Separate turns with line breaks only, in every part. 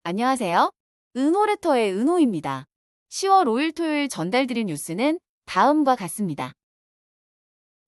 안녕하세요. 은호레터의 은호입니다. 10월 5일 토요일 전달드린 뉴스는 다음과 같습니다.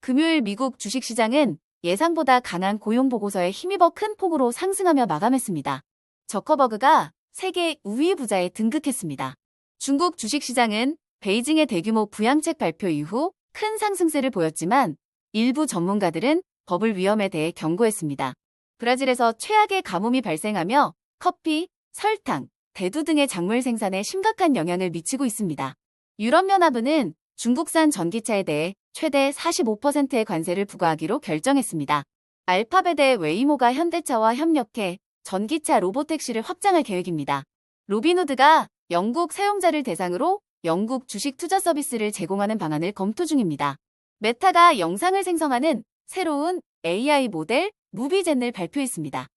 금요일 미국 주식시장은 예상보다 강한 고용 보고서에 힘입어 큰 폭으로 상승하며 마감했습니다. 저커버그가 세계 우위 부자에 등극했습니다. 중국 주식시장은 베이징의 대규모 부양책 발표 이후 큰 상승세를 보였지만 일부 전문가들은 버블 위험에 대해 경고했습니다. 브라질에서 최악의 가뭄이 발생하며 커피, 설탕, 대두 등의 작물 생산에 심각한 영향을 미치고 있습니다. 유럽연합은 중국산 전기차에 대해 최대 45%의 관세를 부과하기로 결정했습니다. 알파벳의 웨이모가 현대차와 협력해 전기차 로보택시를 확장할 계획입니다. 로빈후드가 영국 사용자를 대상으로 영국 주식 투자 서비스를 제공하는 방안을 검토 중입니다. 메타가 영상을 생성하는 새로운 AI 모델 무비젠을 발표했습니다.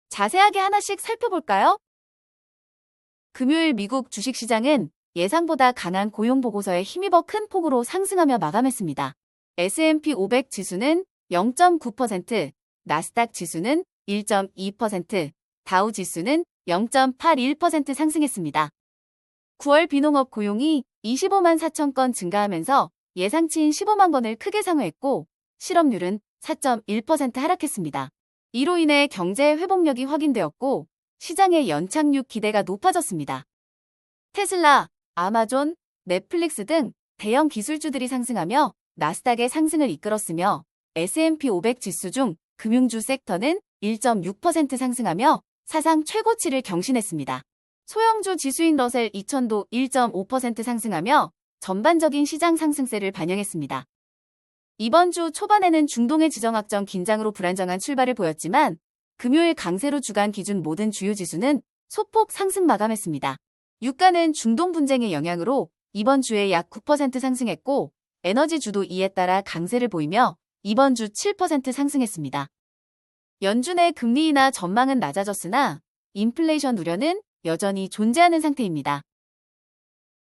자세하게 하나씩 살펴볼까요? 금요일 미국 주식시장은 예상보다 강한 고용 보고서에 힘입어 큰 폭으로 상승하며 마감했습니다. S&P 500 지수는 0.9%, 나스닥 지수는 1.2%, 다우 지수는 0.81% 상승했습니다. 9월 비농업 고용이 25만 4천 건 증가하면서 예상치인 15만 건을 크게 상회했고 실업률은 4.1% 하락했습니다. 이로 인해 경제 회복력이 확인되었고 시장의 연착륙 기대가 높아졌습니다. 테슬라, 아마존, 넷플릭스 등 대형 기술주들이 상승하며 나스닥의 상승을 이끌었으며 S&P 500 지수 중 금융주 섹터는 1.6% 상승하며 사상 최고치를 경신했습니다. 소형주 지수인 러셀 2000도 1.5% 상승하며 전반적인 시장 상승세를 반영했습니다. 이번 주 초반에는 중동의 지정학적 긴장으로 불안정한 출발을 보였지만 금요일 강세로 주간 기준 모든 주요 지수는 소폭 상승 마감했습니다. 유가는 중동 분쟁의 영향으로 이번 주에 약 9% 상승했고 에너지주도 이에 따라 강세를 보이며 이번 주 7% 상승했습니다. 연준의 금리 인하 전망은 낮아졌으나 인플레이션 우려는 여전히 존재하는 상태입니다.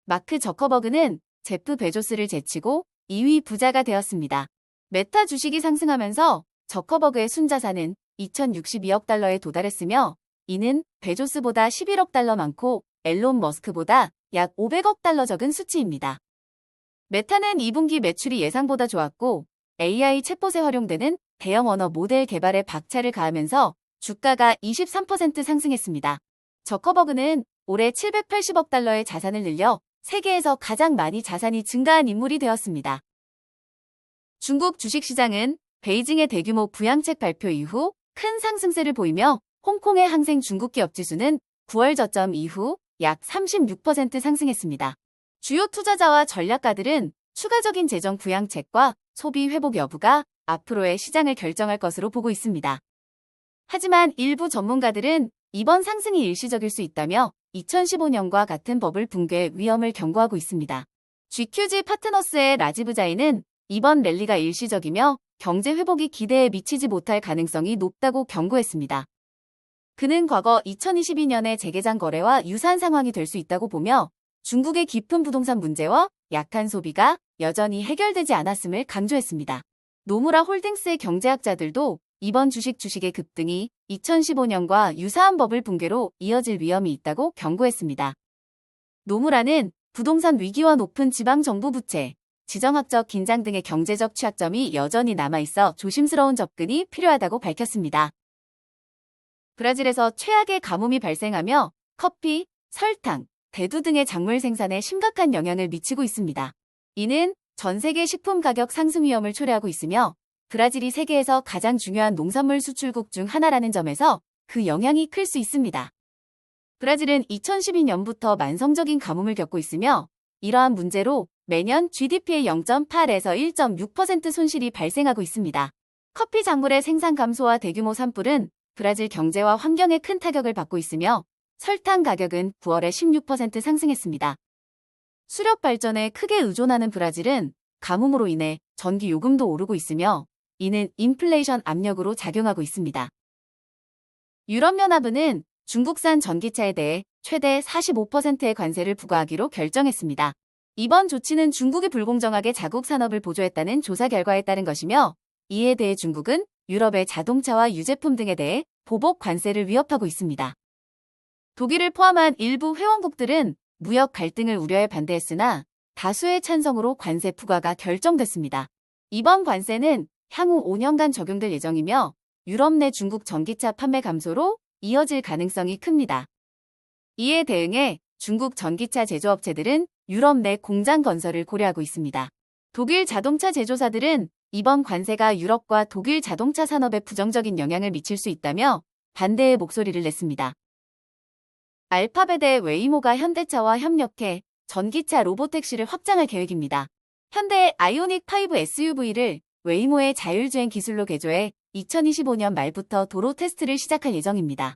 마크 저커버그는 제프 베조스를 제치고 2위 부자가 되었습니다. 메타 주식이 상승하면서 저커버그의 순자산은 2,062억 달러에 도달했으며 이는 베조스보다 11억 달러 많고 앨런 머스크보다 약 500억 달러 적은 수치입니다. 메타는 2분기 매출이 예상보다 좋았고 AI 챗봇에 활용되는 대형 언어 모델 개발에 박차를 가하면서 주가가 23% 상승했습니다. 저커버그는 올해 780억 달러의 자산을 늘려 세계에서 가장 많이 자산이 증가한 인물이 되었습니다. 중국 주식시장은 베이징의 대규모 부양책 발표 이후 큰 상승세를 보이며 홍콩의 항생 중국 기업 지수는 9월 저점 이후 약 36% 상승했습니다. 주요 투자자와 전략가들은 추가적인 재정 부양책과 소비 회복 여부가 앞으로의 시장을 결정할 것으로 보고 있습니다. 하지만 일부 전문가들은 이번 상승이 일시적일 수 있다며 2015년과 같은 버블 붕괴의 위험을 경고하고 있습니다. GQG 파트너스의 라지브 자이는 이번 랠리가 일시적이며 경제 회복이 기대에 미치지 못할 가능성이 높다고 경고했습니다. 그는 과거 2022년의 재개장 거래와 유사한 상황이 될 수 있다고 보며 중국의 깊은 부동산 문제와 약한 소비가 여전히 해결되지 않았음을 강조했습니다. 노무라 홀딩스의 경제학자들도 이번 주식의 급등이 2015년과 유사한 버블 붕괴로 이어질 위험이 있다고 경고했습니다. 노무라는 부동산 위기와 높은 지방정부 부채, 지정학적 긴장 등의 경제적 취약점이 여전히 남아있어 조심스러운 접근이 필요하다고 밝혔습니다. 브라질에서 최악의 가뭄이 발생하며 커피, 설탕, 대두 등의 작물 생산에 심각한 영향을 미치고 있습니다. 이는 전 세계 식품 가격 상승 위험을 초래하고 있으며 브라질이 세계에서 가장 중요한 농산물 수출국 중 하나라는 점에서 그 영향이 클 수 있습니다. 브라질은 2012년부터 만성적인 가뭄을 겪고 있으며 이러한 문제로 매년 GDP의 0.8에서 1.6% 손실이 발생하고 있습니다. 커피 작물의 생산 감소와 대규모 산불은 브라질 경제와 환경에 큰 타격을 받고 있으며 설탕 가격은 9월에 16% 상승했습니다. 수력 발전에 크게 의존하는 브라질은 가뭄으로 인해 전기 요금도 오르고 있으며 이는 인플레이션 압력으로 작용하고 있습니다. 유럽연합은 중국산 전기차에 대해 최대 45%의 관세를 부과하기로 결정했습니다. 이번 조치는 중국이 불공정하게 자국 산업을 보조했다는 조사 결과에 따른 것이며 이에 대해 중국은 유럽의 자동차와 유제품 등에 대해 보복 관세를 위협하고 있습니다. 독일을 포함한 일부 회원국들은 무역 갈등을 우려해 반대했으나 다수의 찬성으로 관세 부과가 결정됐습니다. 이번 관세는 향후 5년간 적용될 예정이며 유럽 내 중국 전기차 판매 감소로 이어질 가능성이 큽니다. 이에 대응해 중국 전기차 제조업체들은 유럽 내 공장 건설을 고려하고 있습니다. 독일 자동차 제조사들은 이번 관세가 유럽과 독일 자동차 산업에 부정적인 영향을 미칠 수 있다며 반대의 목소리를 냈습니다. 알파벳의 웨이모가 현대차와 협력해 전기차 로보택시를 확장할 계획입니다. 현대의 아이오닉5 SUV를 웨이모의 자율주행 기술로 개조해 2025년 말부터 도로 테스트를 시작할 예정입니다.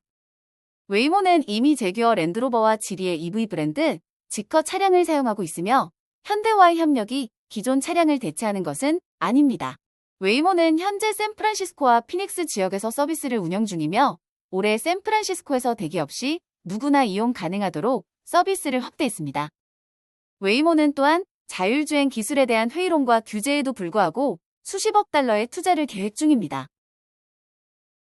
웨이모는 이미 제규어 랜드로버와 지리의 EV 브랜드 지커 차량을 사용하고 있으며 현대와의 협력이 기존 차량을 대체하는 것은 아닙니다. 웨이모는 현재 샌프란시스코와 피닉스 지역에서 서비스를 운영 중이며 올해 샌프란시스코에서 대기 없이 누구나 이용 가능하도록 서비스를 확대했습니다. 웨이모는 또한 자율주행 기술에 대한 회의론과 규제에도 불구하고 수십억 달러의 투자를 계획 중입니다.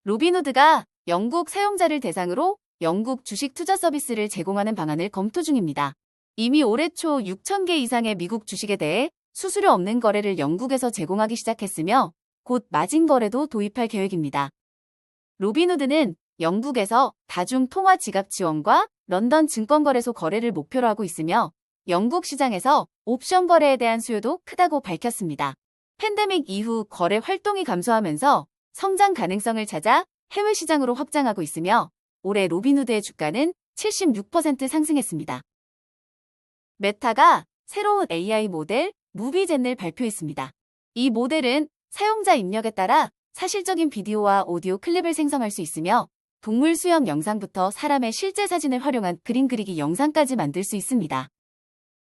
로빈후드가 영국 사용자를 대상으로 영국 주식 투자 서비스를 제공하는 방안을 검토 중입니다. 이미 올해 초 6,000개 이상의 미국 주식에 대해 수수료 없는 거래를 영국에서 제공하기 시작했으며 곧 마진 거래도 도입할 계획입니다. 로빈후드는 영국에서 다중 통화 지갑 지원과 런던 증권거래소 거래를 목표로 하고 있으며 영국 시장에서 옵션 거래에 대한 수요도 크다고 밝혔습니다. 팬데믹 이후 거래 활동이 감소하면서 성장 가능성을 찾아 해외 시장으로 확장하고 있으며 올해 로빈후드의 주가는 76% 상승했습니다. 메타가 새로운 AI 모델 무비젠을 발표했습니다. 이 모델은 사용자 입력에 따라 사실적인 비디오와 오디오 클립을 생성할 수 있으며 동물 수영 영상부터 사람의 실제 사진을 활용한 그림 그리기 영상까지 만들 수 있습니다.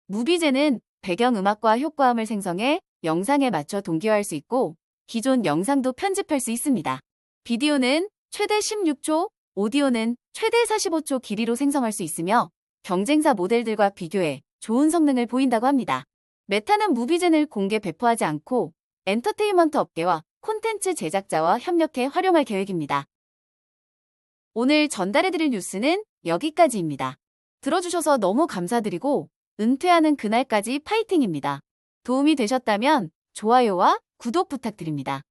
무비젠은 배경음악과 효과음을 생성해 영상에 맞춰 동기화할 수 있고 기존 영상도 편집할 수 있습니다. 비디오는 최대 16초, 오디오는 최대 45초 길이로 생성할 수 있으며 경쟁사 모델들과 비교해 좋은 성능을 보인다고 합니다. 메타는 무비젠을 공개 배포하지 않고 엔터테인먼트 업계와 콘텐츠 제작자와 협력해 활용할 계획입니다. 오늘 전달해드릴 뉴스는 여기까지입니다. 들어주셔서 너무 감사드리고 은퇴하는 그날까지 파이팅입니다. 도움이 되셨다면 좋아요와 구독 부탁드립니다.